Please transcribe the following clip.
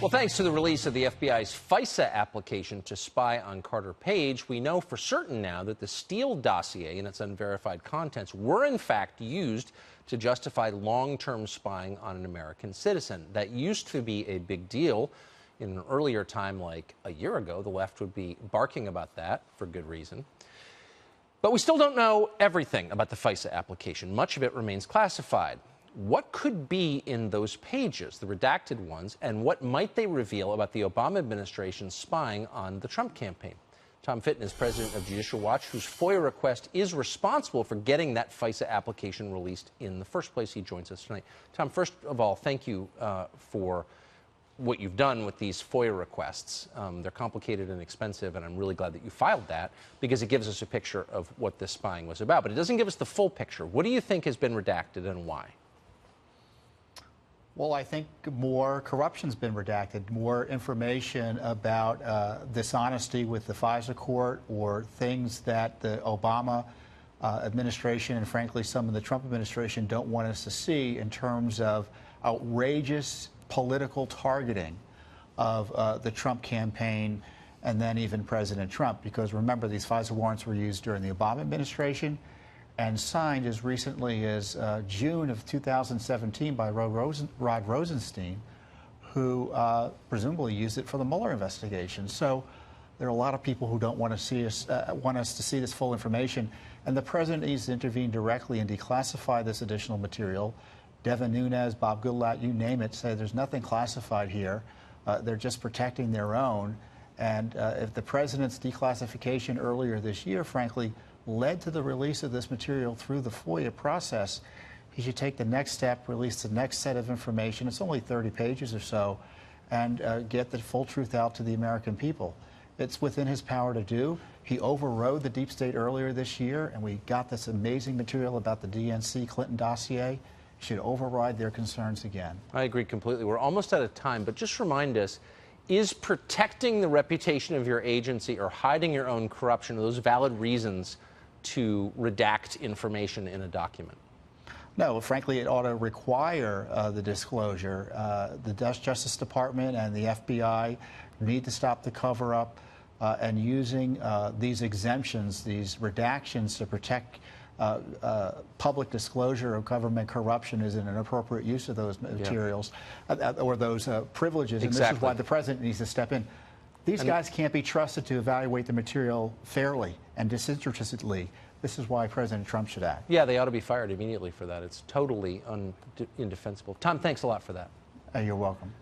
Well, thanks to the release of the FBI's FISA application to spy on Carter Page, we know for certain now that the Steele dossier and its unverified contents were in fact used to justify long-term spying on an American citizen. That used to be a big deal. In an earlier time, like a year ago, the left would be barking about that for good reason. But we still don't know everything about the FISA application. Much of it remains classified. What could be in those pages, the redacted ones, and what might they reveal about the Obama administration spying on the Trump campaign? Tom Fitton is president of Judicial Watch, whose FOIA request is responsible for getting that FISA application released in the first place. He joins us tonight. Tom, first of all, thank you for what you've done with these FOIA requests. They're complicated and expensive, and I'm really glad that you filed that because it gives us a picture of what this spying was about. But it doesn't give us the full picture. What do you think has been redacted and why? Well, I think more corruption's been redacted, more information about dishonesty with the FISA court or things that the Obama administration and, frankly, some of the Trump administration don't want us to see in terms of outrageous political targeting of the Trump campaign and then even President Trump. Because remember, these FISA warrants were used during the Obama administration and signed as recently as June of 2017 by Rod Rosenstein, who presumably used it for the Mueller investigation. So there are a lot of people who don't want to see us to see this full information, and the president needs to intervene directly and declassify this additional material. Devin Nunes, Bob Goodlatte, you name it, say there's nothing classified here. They're just protecting their own. And if the president's declassification earlier this year, frankly, led to the release of this material through the FOIA process, he should take the next step, release the next set of information. It's only 30 pages or so, and get the full truth out to the American people. It's within his power to do. He overrode the deep state earlier this year, and we got this amazing material about the DNC Clinton dossier. He should override their concerns again. I agree completely. We're almost out of time, but just remind us, is protecting the reputation of your agency or hiding your own corruption, are those valid reasons to redact information in a document? No, frankly, it ought to require the disclosure. The Justice Department and the FBI need to stop the cover-up, and using these exemptions, these redactions to protect public disclosure of government corruption is an inappropriate use of those materials or those privileges. Exactly. And this is why the president needs to step in. These guys can't be trusted to evaluate the material fairly and disinterestedly. This is why President Trump should act. Yeah, they ought to be fired immediately for that. It's totally indefensible. Tom, thanks a lot for that. You're welcome.